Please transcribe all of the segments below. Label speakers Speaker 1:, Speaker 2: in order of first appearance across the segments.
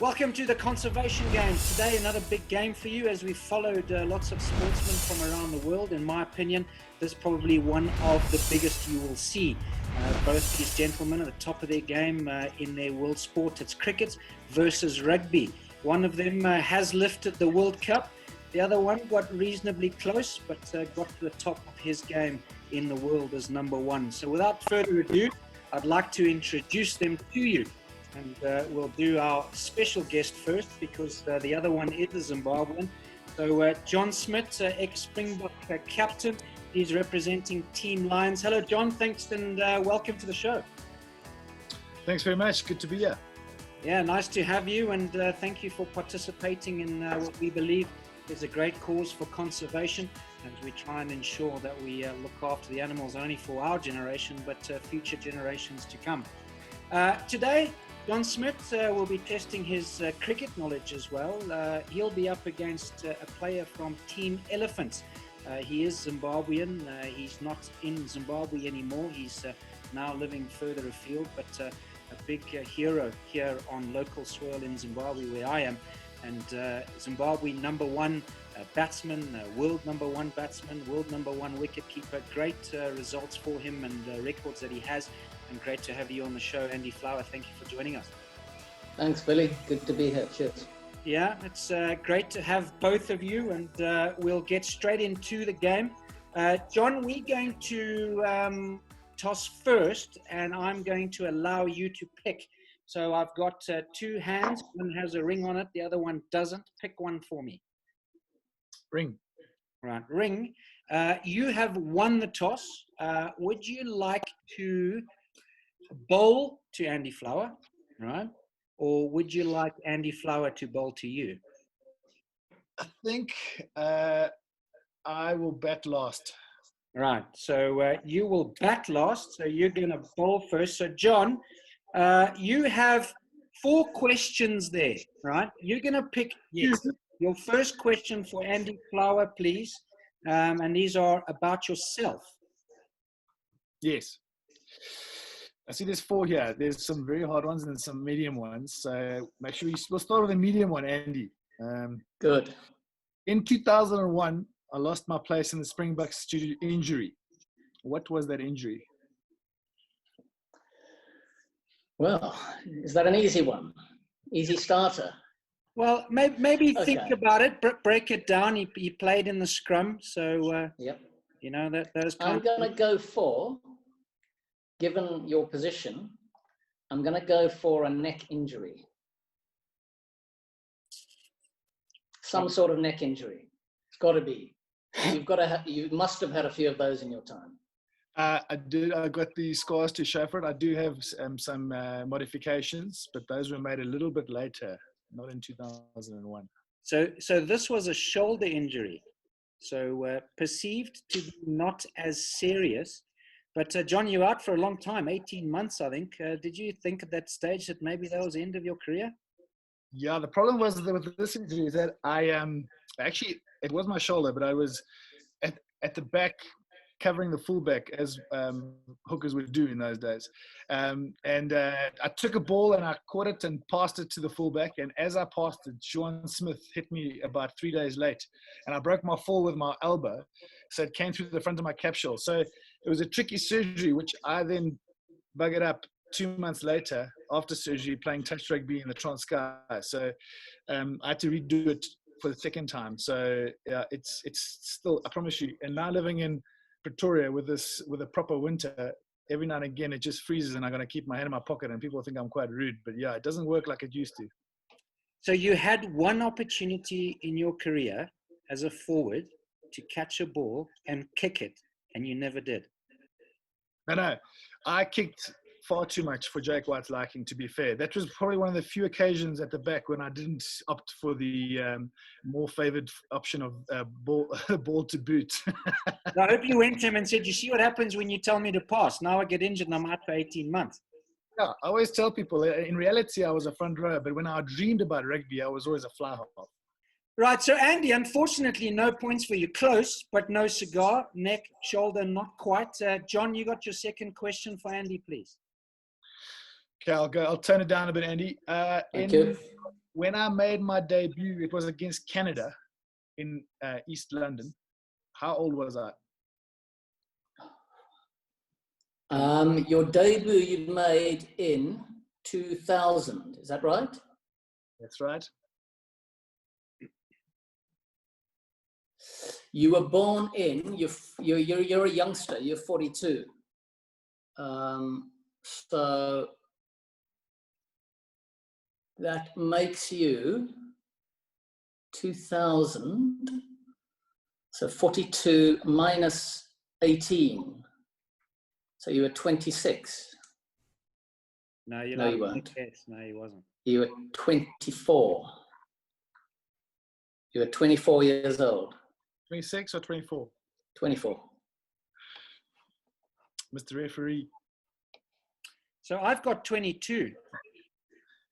Speaker 1: Welcome to the Conservation Games. Today, another big game for you as we followed lots of sportsmen from around the world. In my opinion, this is probably one of the biggest you will see. Both these gentlemen at the top of their game in their world sport. It's cricket versus rugby. One of them has lifted the World Cup. The other one got reasonably close, but got to the top of his game in the world as number one. So without further ado, I'd like to introduce them to you. And we'll do our special guest first because the other one is a Zimbabwean. So John Smit, ex-Springbok captain, he's representing Team Lions. Hello, John. Thanks and welcome to the show.
Speaker 2: Thanks very much. Good to be here.
Speaker 1: Yeah, nice to have you, and thank you for participating in what we believe is a great cause for conservation, as we try and ensure that we look after the animals only for our generation, but future generations to come. Today, John Smit will be testing his cricket knowledge as well. He'll be up against a player from Team Elephants. He is Zimbabwean. He's not in Zimbabwe anymore. He's now living further afield, but a big hero here on local soil in Zimbabwe where I am. And Zimbabwe number one batsman, world number one batsman, world number one wicketkeeper. Great results for him and records that he has. And great to have you on the show, Andy Flower. Thank you for joining us.
Speaker 3: Thanks, Billy. Good to be here. Cheers.
Speaker 1: Yeah, it's great to have both of you, and we'll get straight into the game. John, we're going to toss first, and I'm going to allow you to pick. So I've got two hands. One has a ring on it, the other one doesn't. Pick one for me.
Speaker 2: Ring.
Speaker 1: Right, ring. You have won the toss. Would you like to bowl to Andy Flower, right? Or would you like Andy Flower to bowl to you?
Speaker 2: I think I will bat last.
Speaker 1: Right, so you will bat last, so you're going to bowl first. So John, you have 4 questions there, right? You're going to pick two. Your first question for Andy Flower, please. And these are about yourself.
Speaker 2: Yes. I see there's 4 here. There's some very hard ones and some medium ones. So make sure we'll start with a medium one, Andy.
Speaker 3: Good.
Speaker 2: In 2001, I lost my place in the Springboks due to injury. What was that injury?
Speaker 3: Well, is that an easy one? Easy starter?
Speaker 1: Well, maybe
Speaker 3: Okay.
Speaker 1: think about it, break it down. He played in the scrum, so
Speaker 3: Yep.
Speaker 1: you know that is kind
Speaker 3: I'm going to go for, given your position, I'm going to go for a neck injury. Some sort of neck injury. It's got to be. You must have had a few of those in your time.
Speaker 2: I did. I got the scars to show for it. I do have some modifications, but those were made a little bit later, not in 2001.
Speaker 1: So this was a shoulder injury, so perceived to be not as serious. But John, you're out for a long time, 18 months, I think. Did you think at that stage that maybe that was the end of your career?
Speaker 2: Yeah, the problem was that with this injury is that I actually, it was my shoulder, but I was at the back covering the fullback as hookers would do in those days. I took a ball and I caught it and passed it to the fullback. And as I passed it, Sean Smith hit me about 3 days late. And I broke my fall with my elbow. So it came through the front of my capsule. So it was a tricky surgery, which I then buggered up 2 months later after surgery playing touch rugby in the Transkei. So I had to redo it for the second time. So yeah, it's still, I promise you, and now living in Pretoria with a proper winter, every now and again it just freezes and I'm going to keep my hand in my pocket and people think I'm quite rude, but yeah, it doesn't work like it used to.
Speaker 1: So you had one opportunity in your career as a forward to catch a ball and kick it, and you never did.
Speaker 2: No, I kicked far too much for Jake White's liking, to be fair. That was probably one of the few occasions at the back when I didn't opt for the more favoured option of ball to boot.
Speaker 1: I hope you went to him and said, you see what happens when you tell me to pass? Now I get injured and I'm out for 18 months.
Speaker 2: Yeah, I always tell people, in reality, I was a front rower, but when I dreamed about rugby, I was always a fly half.
Speaker 1: Right, so Andy, unfortunately, no points for you. Close, but no cigar. Neck, shoulder, not quite. John, you got your second question for Andy, please.
Speaker 2: Okay, I'll turn it down a bit, Andy.
Speaker 3: Thank you.
Speaker 2: when I made my debut, it was against Canada in East London. How old was I?
Speaker 3: Your debut you made in 2000, is that right?
Speaker 2: That's right.
Speaker 3: You were born in, you're a youngster, you're 42. So that makes you 2000, so 42 minus 18. So you were 26.
Speaker 1: No, you're
Speaker 3: No,
Speaker 1: like,
Speaker 3: you weren't.
Speaker 1: yes, no, he wasn't.
Speaker 3: You were 24. You were 24 years old.
Speaker 2: 26 or 24?
Speaker 3: 24.
Speaker 2: Mr. Referee.
Speaker 1: So I've got 22.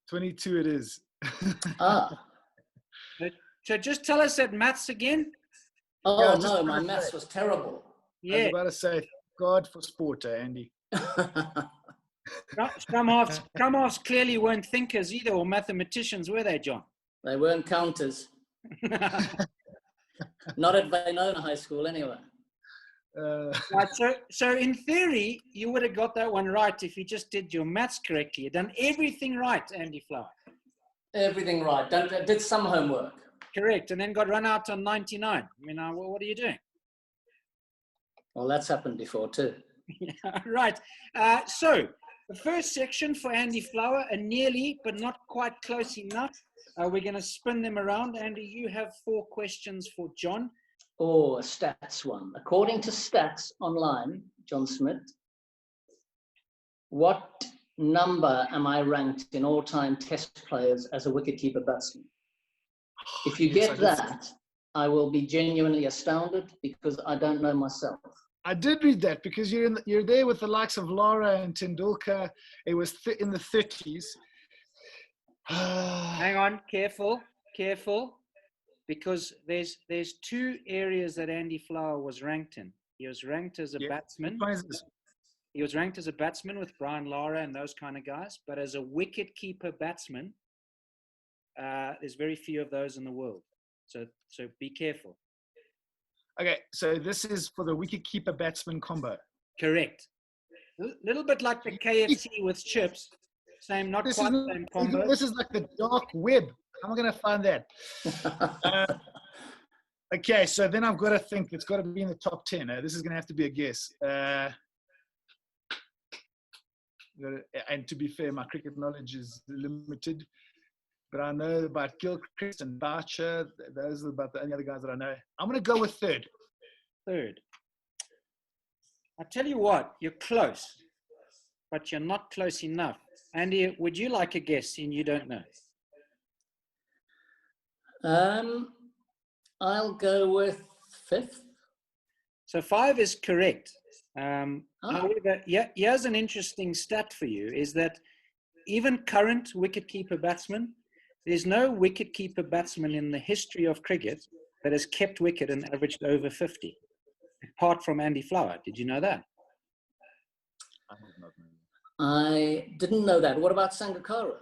Speaker 2: 22 it is.
Speaker 3: Ah.
Speaker 1: So just tell us that maths again.
Speaker 3: Oh,
Speaker 2: just
Speaker 3: no, my
Speaker 2: wanna
Speaker 3: maths
Speaker 2: say-
Speaker 3: was terrible.
Speaker 2: I was
Speaker 1: Yeah.
Speaker 2: about to say, God for sport, Andy.
Speaker 1: Some halves clearly weren't thinkers either, or mathematicians, were they, John?
Speaker 3: They weren't counters. Not at Viljoen High School, anyway.
Speaker 1: Right, so in theory, you would have got that one right if you just did your maths correctly. You'd done everything right, Andy Flower.
Speaker 3: Everything right. Did some homework.
Speaker 1: Correct, and then got run out on 99. I mean, what are you doing?
Speaker 3: Well, that's happened before too.
Speaker 1: Yeah, right. So the first section for Andy Flower, a nearly but not quite close enough. We're going to spin them around. Andy, you have 4 questions for John.
Speaker 3: Oh, a stats one. According to stats online, John Smit, what number am I ranked in all-time test players as a wicketkeeper batsman? If you get that, I will be genuinely astounded because I don't know myself.
Speaker 2: I did read that because you're there with the likes of Lara and Tendulkar. It was in the 30s.
Speaker 1: Hang on, careful, because there's 2 areas that Andy Flower was ranked in. He was ranked as a batsman. He was ranked as a batsman with Brian Lara and those kind of guys, but as a wicket-keeper batsman, there's very few of those in the world. So be careful.
Speaker 2: Okay, so this is for the wicket-keeper batsman combo.
Speaker 1: Correct. A little bit like the KFC with chips. Same, not quite the same combo.
Speaker 2: This is like the dark web. How am I going to find that? Okay, so then I've got to think it's got to be in the top 10. This is going to have to be a guess. And to be fair, my cricket knowledge is limited. But I know about Gilchrist and Boucher. Those are about the only other guys that I know. I'm going to go with third.
Speaker 1: Third. I tell you what, you're close, but you're not close enough. Andy, would you like a guess seeing you don't know?
Speaker 3: I'll go with 5th.
Speaker 1: So 5 is correct. However, here's an interesting stat for you, is that even current wicketkeeper batsmen, there's no wicketkeeper batsman in the history of cricket that has kept wicket and averaged over 50, apart from Andy Flower. Did you know that?
Speaker 3: I didn't know that. What about Sangakkara?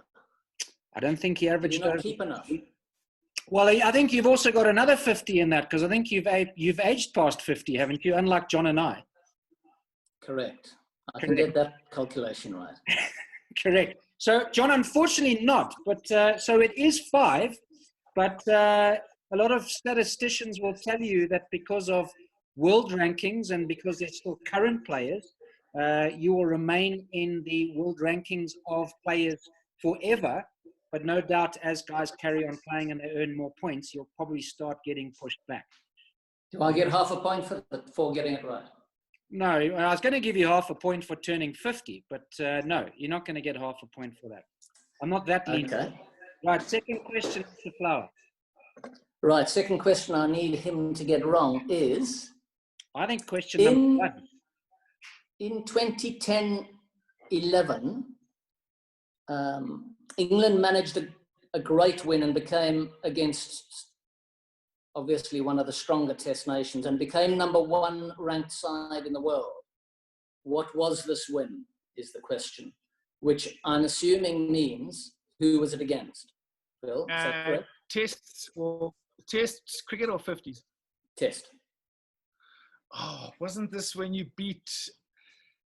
Speaker 1: I don't think he averaged
Speaker 3: Did he not
Speaker 1: over
Speaker 3: keep enough?
Speaker 1: Well, I think you've also got another 50 in that, because I think you've aged past 50, haven't you? Unlike John and I.
Speaker 3: Correct. I can get that calculation right.
Speaker 1: Correct. So, John, unfortunately not. But so it is 5. But a lot of statisticians will tell you that because of world rankings and because they're still current players, you will remain in the world rankings of players forever. But no doubt, as guys carry on playing and they earn more points, you'll probably start getting pushed back.
Speaker 3: Do I get half a point for getting it right?
Speaker 1: No, I was going to give you half a point for turning 50, but no, you're not going to get half a point for that. I'm not that lenient.
Speaker 3: Okay.
Speaker 1: Right, second question, Mr. Flower.
Speaker 3: Right, second question I need him to get wrong is...
Speaker 1: I think question number 1.
Speaker 3: In 2010-11, England managed a great win and became, against obviously one of the stronger test nations, and became number 1 ranked side in the world. What was this win, is the question, which I'm assuming means who was it against? Phil. Is that correct?
Speaker 2: Tests, cricket or 50s?
Speaker 3: Test.
Speaker 2: Oh, wasn't this when you beat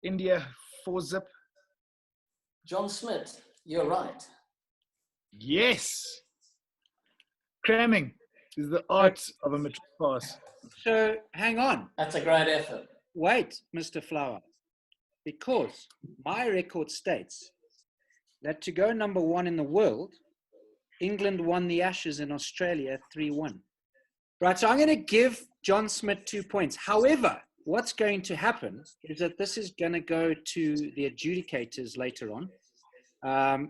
Speaker 2: India 4-0?
Speaker 3: John Smit, you're right.
Speaker 2: Yes. Cramming is the art of a matric pass.
Speaker 1: So hang on.
Speaker 3: That's a great effort.
Speaker 1: Wait, Mr. Flower, because my record states that to go number 1 in the world, England won the Ashes in Australia 3-1. Right, so I'm going to give John Smit 2 points. However, what's going to happen is that this is going to go to the adjudicators later on.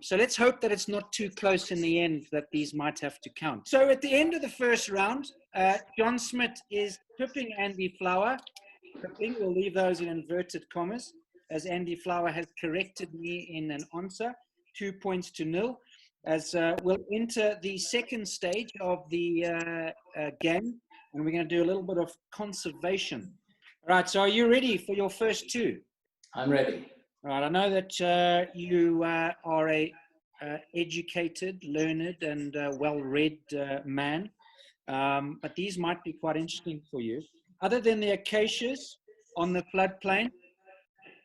Speaker 1: So let's hope that it's not too close in the end that these might have to count. So at the end of the first round, John Smit is tipping Andy Flower. Tipping, we'll leave those in inverted commas, as Andy Flower has corrected me in an answer, 2 points to 0. As we'll enter the second stage of the game, and we're going to do a little bit of conservation. All right, so are you ready for your first 2?
Speaker 3: I'm ready.
Speaker 1: All right, I know that you are a educated, learned, and well-read man, but these might be quite interesting for you. Other than the acacias on the floodplain,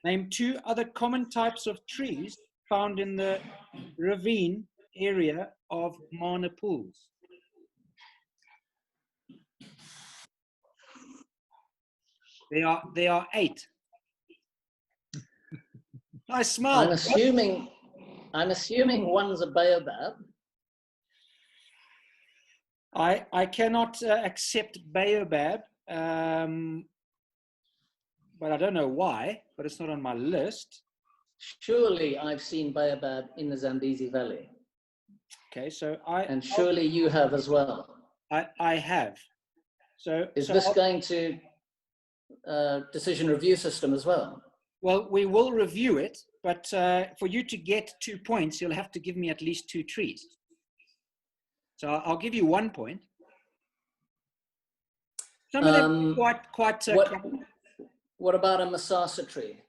Speaker 1: name 2 other common types of trees found in the ravine area of Mana Pools. There are 8. I smile.
Speaker 3: I'm assuming one's a baobab.
Speaker 1: I cannot accept baobab, but I don't know why, but it's not on my list.
Speaker 3: Surely I've seen baobab in the Zambezi Valley.
Speaker 1: Okay, so
Speaker 3: and surely you have as well.
Speaker 1: I have. So
Speaker 3: is this going to decision review system as well?
Speaker 1: Well, we will review it, but for you to get 2 points, you'll have to give me at least 2 trees. So I'll give you 1 point. Some of them quite.
Speaker 3: What about a Masasa tree?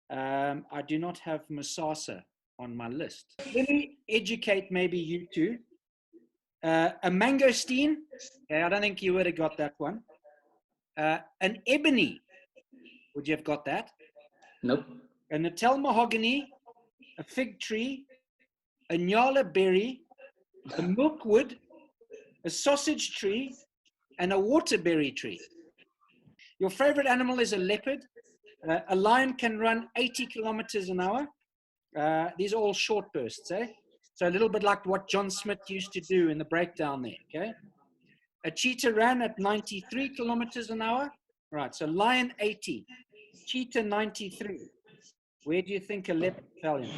Speaker 1: I do not have Masasa on my list. Let me educate maybe you two. A mangosteen. Okay, I don't think you would have got that one. An ebony. Would you have got that?
Speaker 3: Nope.
Speaker 1: A Natal mahogany, a fig tree, a nyala berry, a milkwood, a sausage tree, and a waterberry tree. Your favorite animal is a leopard. A lion can run 80 kilometers an hour. These are all short bursts, eh? So a little bit like what John Smit used to do in the breakdown there, okay? A cheetah ran at 93 kilometers an hour. Right, so lion 80, cheetah 93. Where do you think a leopard fell in?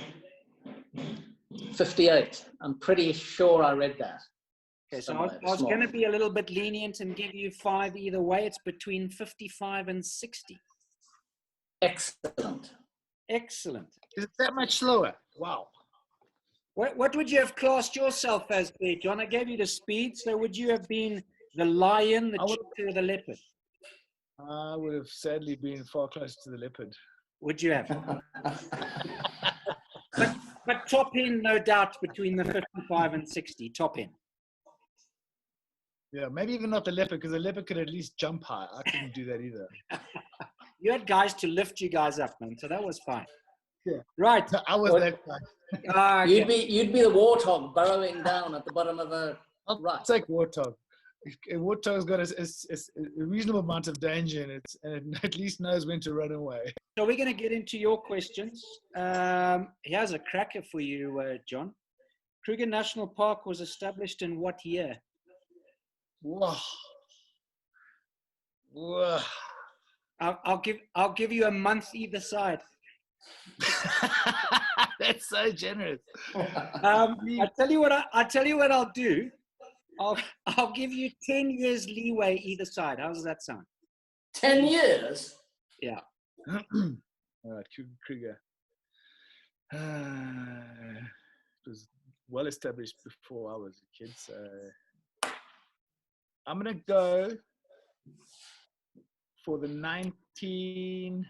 Speaker 3: 58. I'm pretty sure I read that.
Speaker 1: Okay, so I was going to be a little bit lenient and give you 5 either way. It's between 55 and 60.
Speaker 3: Excellent.
Speaker 1: Excellent.
Speaker 2: Is it that much slower? Wow.
Speaker 1: What would you have classed yourself as there, John? I gave you the speed, so would you have been the lion, the cheetah, or the leopard?
Speaker 2: I would have sadly been far closer to the leopard.
Speaker 1: Would you have? but top end, no doubt, between the 55 and 60, top end.
Speaker 2: Yeah, maybe even not the leopard, because the leopard could at least jump high. I couldn't do that either.
Speaker 1: You had guys to lift you guys up, man, so that was fine.
Speaker 2: Yeah.
Speaker 1: Right.
Speaker 2: No, I was that guy.
Speaker 3: You'd be the warthog burrowing down at the bottom of a
Speaker 2: It's like warthog. A warthog's got a reasonable amount of danger in it, and it at least knows when to run away.
Speaker 1: So we're going to get into your questions. Here's a cracker for you, John. Kruger National Park was established in what year?
Speaker 2: Whoa. Whoa.
Speaker 1: I'll give you a month either side.
Speaker 2: That's so generous.
Speaker 1: I tell you what I'll do. I'll give you 10 years leeway either side. How does that sound?
Speaker 3: 10 years?
Speaker 1: Yeah.
Speaker 2: All right, Kruger. It was well established before I was a kid, so I'm gonna go for the 1960s.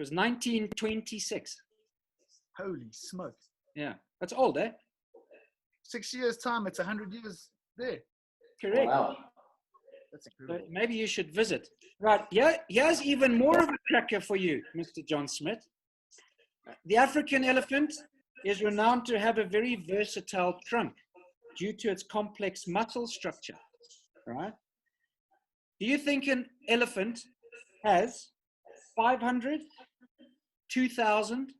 Speaker 1: It was 1926.
Speaker 2: Holy smoke.
Speaker 1: Yeah, that's old, eh?
Speaker 2: 6 years' time, it's 100 years there.
Speaker 1: Correct.
Speaker 3: Wow.
Speaker 2: That's
Speaker 1: So
Speaker 2: incredible.
Speaker 1: maybe you should visit. Right, yeah, here's even more of a cracker for you, Mr. John Smit. The African elephant is renowned to have a very versatile trunk due to its complex muscle structure, right? Do you think an elephant has 500, 2,000,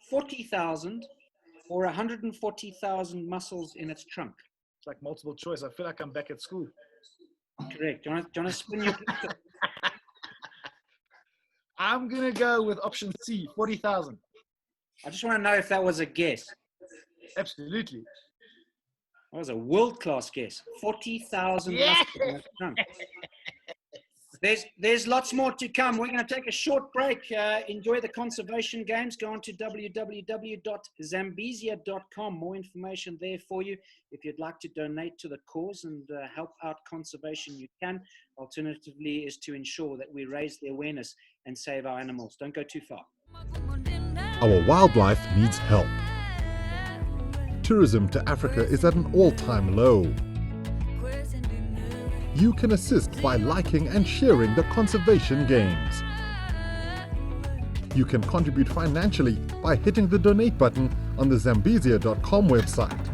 Speaker 1: 40,000, or 140,000 muscles in its trunk?
Speaker 2: It's like multiple choice. I feel like I'm back at school.
Speaker 1: Correct. Do you want to spin your picture?
Speaker 2: I'm going to go with option C, 40,000.
Speaker 1: I just want to know if that was a guess.
Speaker 2: Absolutely.
Speaker 1: That was a world-class guess. 40,000
Speaker 2: Yeah.
Speaker 1: muscles in its trunk. There's lots more to come. We're going to take a short break. Enjoy the conservation games. Go on to www.zambezia.com. More information there for you. If you'd like to donate to the cause and help out conservation, you can. Alternatively, is to ensure that we raise the awareness and save our animals. Don't go too far.
Speaker 4: Our wildlife needs help. Tourism to Africa is at an all-time low. You can assist by liking and sharing the conservation games. You can contribute financially by hitting the donate button on the Zambezia.com website.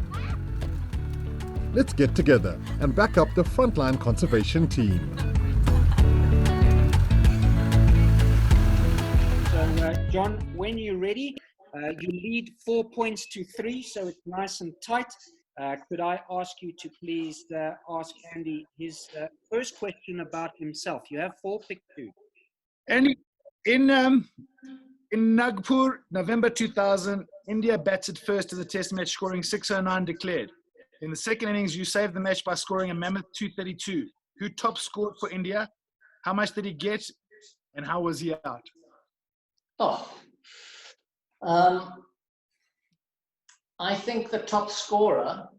Speaker 4: Let's get together and back up the frontline conservation team.
Speaker 1: So, John, when you're ready, you lead 4 points to 3, so it's nice and tight. Could I ask you to please ask Andy his first question about himself? You have 4, pick 2.
Speaker 2: And in Nagpur, November 2000, India batted first in the test match, scoring 609 declared. In the second innings, you saved the match by scoring a mammoth 232. Who top scored for India? How much did he get? And how was he out?
Speaker 3: I think the top scorer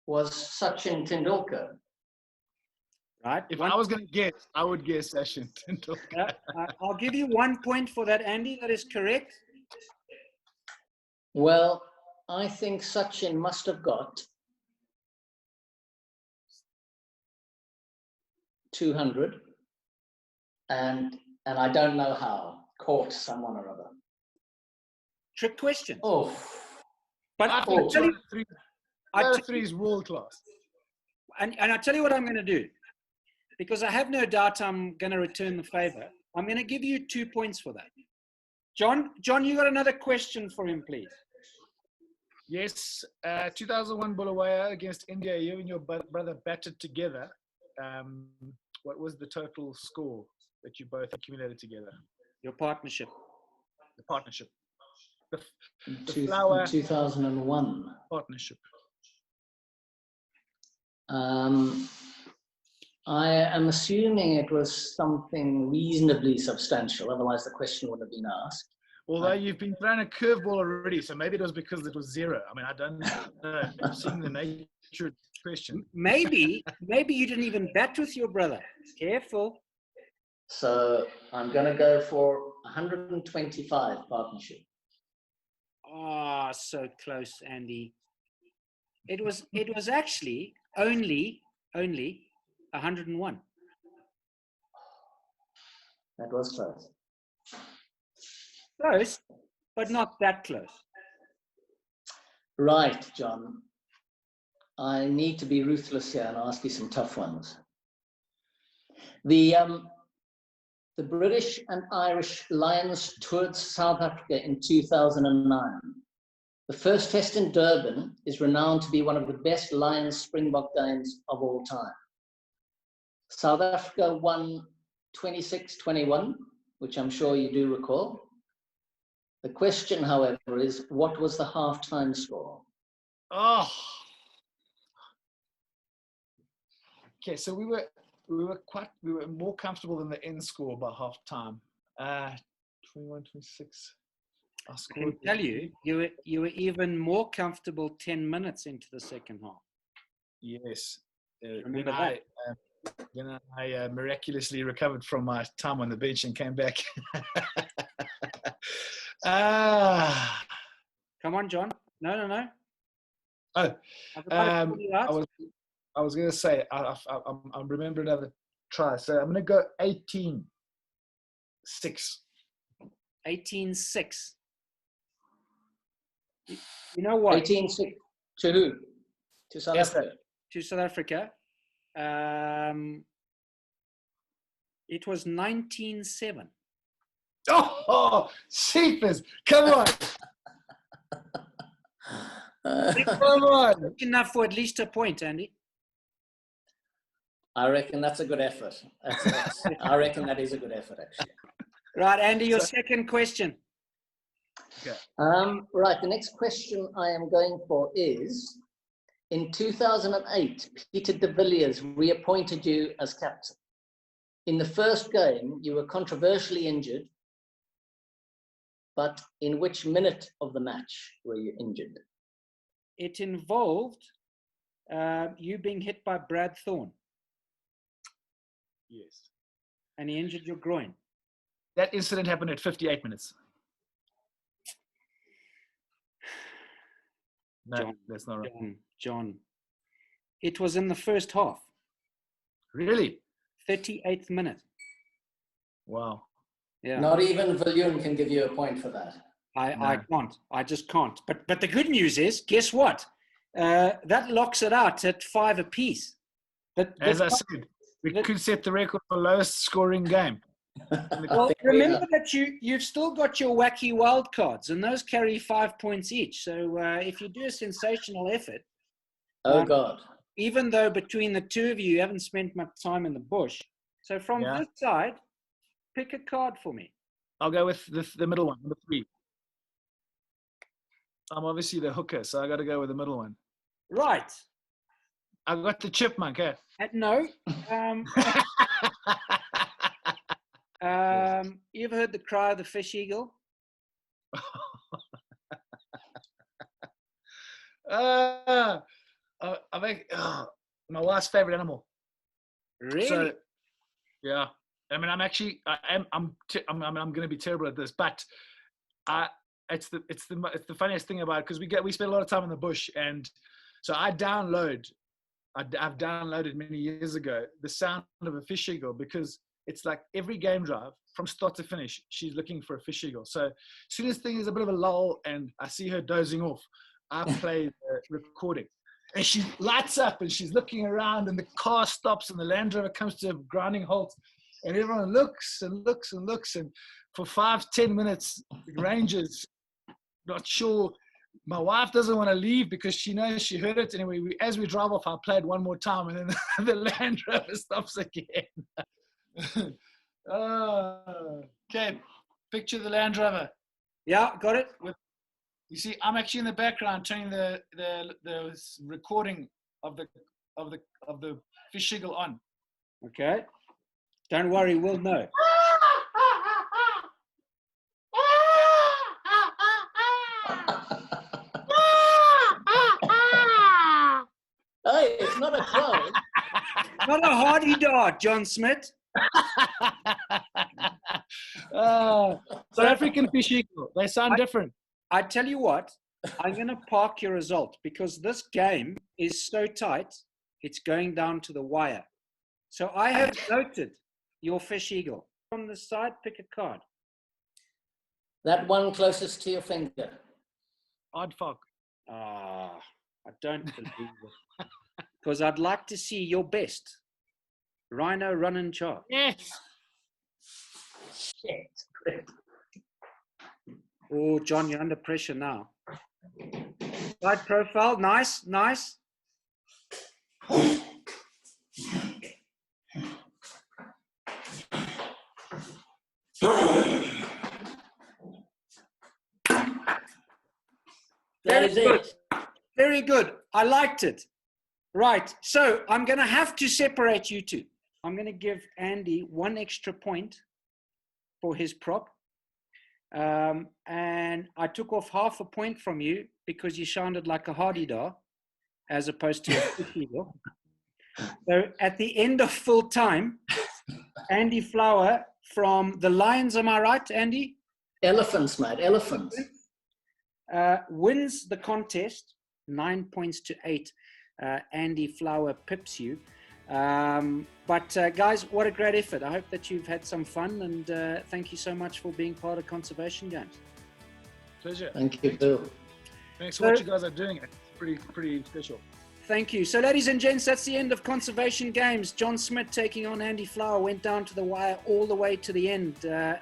Speaker 3: was Sachin Tendulkar.
Speaker 1: Right.
Speaker 2: If I was going to guess, I would guess Sachin Tendulkar.
Speaker 1: I'll give you 1 point for that, Andy. That is correct.
Speaker 3: Well, I think Sachin must have got 200, and I don't know how. Caught someone or other.
Speaker 1: Trick question.
Speaker 3: Oh.
Speaker 1: But
Speaker 2: I think 203 is world class.
Speaker 1: And I'll tell you what I'm going to do. Because I have no doubt I'm going to return the favor. I'm going to give you 2 points for that. John, you got another question for him, please.
Speaker 2: Yes, 2001 Bulawayo against India. You and your brother batted together. What was the total score that you both accumulated together?
Speaker 1: Your partnership.
Speaker 2: The partnership. The
Speaker 3: flower 2001
Speaker 2: partnership.
Speaker 3: I am assuming it was something reasonably substantial, otherwise the question would have been asked.
Speaker 2: Although you've been thrown a curveball already, so maybe it was because it was 0. I mean, I don't know. I've seen the nature of the question.
Speaker 1: Maybe you didn't even bat with your brother. Careful.
Speaker 3: So I'm going to go for 125 partnership.
Speaker 1: Oh, so close, Andy. It was actually only 101.
Speaker 3: That was close.
Speaker 1: Close, but not that close.
Speaker 3: Right, John. I need to be ruthless here and ask you some tough ones. The British and Irish Lions toured South Africa in 2009. The first test in Durban is renowned to be one of the best Lions Springbok games of all time. South Africa won 26-21, which I'm sure you do recall. The question, however, is what was the halftime score?
Speaker 2: Oh. Okay, so we were more comfortable than the end score by half time. 21-26.
Speaker 1: I can tell you were even more comfortable 10 minutes into the second half.
Speaker 2: Yes.
Speaker 1: Remember that?
Speaker 2: Then I miraculously recovered from my time on the beach and came back. Ah.
Speaker 1: Come on, John. No.
Speaker 2: Oh,
Speaker 1: I've got to call you out.
Speaker 2: I was going to say, I'm remembering another try. So I'm going to go 18-6.
Speaker 1: 18-6. You know what?
Speaker 3: 18-6 to who? To South
Speaker 2: Yes,
Speaker 3: Africa.
Speaker 1: To South Africa. It was 19-7.
Speaker 2: Oh, sheepers. Come on. Come on.
Speaker 1: Enough for at least a point, Andy.
Speaker 3: I reckon that's a good effort. I reckon that is a good effort, actually.
Speaker 1: Right, Andy, your second question.
Speaker 2: Okay.
Speaker 3: Right, the next question I am going for is, in 2008, Peter de Villiers reappointed you as captain. In the first game, you were controversially injured, but in which minute of the match were you injured?
Speaker 1: It involved you being hit by Brad Thorne.
Speaker 2: Yes.
Speaker 1: And he injured your groin.
Speaker 2: That incident happened at 58 minutes. No,
Speaker 1: John,
Speaker 2: that's not right.
Speaker 1: John. It was in the first half.
Speaker 2: Really?
Speaker 1: 38th minute.
Speaker 2: Wow.
Speaker 1: Yeah.
Speaker 3: Not even Viljoen can give you a point for that.
Speaker 1: I can't. I just can't. But the good news is, guess what? That locks it out at 5 apiece.
Speaker 2: As I said, we could set the record for lowest scoring game.
Speaker 1: Well, remember that you've still got your wacky wild cards, and those carry 5 points each. So if you do a sensational effort,
Speaker 3: God!
Speaker 1: even though between the two of you haven't spent much time in the bush, so from this side, pick a card for me.
Speaker 2: I'll go with the middle one, number 3. I'm obviously the hooker, so I got to go with the middle one.
Speaker 1: Right.
Speaker 2: I got the chipmunk. Eh?
Speaker 1: No. You ever heard the cry of the fish eagle?
Speaker 2: I think my wife's favorite animal.
Speaker 1: Really?
Speaker 2: So, yeah. I mean, I'm going to be terrible at this, but it's the funniest thing about it, because we spend a lot of time in the bush, and so I've downloaded many years ago the sound of a fish eagle, because it's like every game drive from start to finish, she's looking for a fish eagle. So as soon as thing is a bit of a lull and I see her dozing off, I play the recording. And she lights up and she's looking around, and the car stops and the Land Rover comes to a grinding halt, and everyone looks and looks and looks. And for 5-10 minutes, the ranger's not sure. My wife doesn't want to leave because she knows she heard it. Anyway, as we drive off, I play it one more time, and then the Land Rover stops again. Okay, picture the Land Rover.
Speaker 1: Yeah, got it.
Speaker 2: You see, I'm actually in the background turning the recording of the fish eagle on.
Speaker 1: Okay. Don't worry, we'll know.
Speaker 3: Hey, it's not a crow.
Speaker 1: Not a hardy dog, John Smit.
Speaker 2: South African fish eagle. They sound different.
Speaker 1: I tell you what, I'm going to park your result, because this game is so tight, it's going down to the wire. So I have noted your fish eagle. From the side, pick a card.
Speaker 3: That one closest to your finger.
Speaker 2: Odd fuck.
Speaker 1: I don't believe it. Because I'd like to see your best. Rhino, run and charge.
Speaker 2: Yes.
Speaker 3: Shit.
Speaker 1: Oh, John, you're under pressure now. Side profile, nice.
Speaker 3: That is it.
Speaker 1: Very good. I liked it. Right. So I'm going to have to separate you two. I'm going to give Andy 1 extra point for his prop. And I took off half a point from you because you sounded like a hardy-dar as opposed to a fish eagle. So at the end of full time, Andy Flower from the Lions, am I right, Andy?
Speaker 3: Elephants, mate, elephants.
Speaker 1: Wins the contest 9 points to 8. Andy Flower pips you. But guys, what a great effort. I hope that you've had some fun, and thank you so much for being part of Conservation Games.
Speaker 2: Pleasure.
Speaker 3: Thank you, Bill.
Speaker 2: Thanks for what you guys are doing. It's pretty special.
Speaker 1: Thank you. So, ladies and gents, that's the end of Conservation Games. John Smit taking on Andy Flower went down to the wire all the way to the end.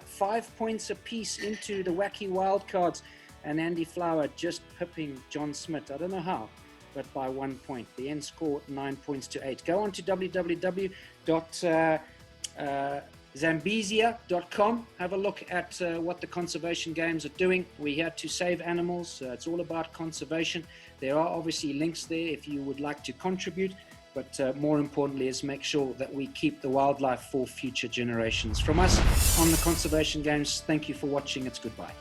Speaker 1: 5 points apiece into the wacky wildcards, and Andy Flower just pipping John Smit. I don't know how, but by 1 point. The end score 9 points to 8. Go on to www.zambezia.com. Have a look at what the Conservation Games are doing. We're here to save animals. It's all about conservation. There are obviously links there if you would like to contribute, but more importantly is make sure that we keep the wildlife for future generations. From us on the Conservation Games, thank you for watching. It's goodbye.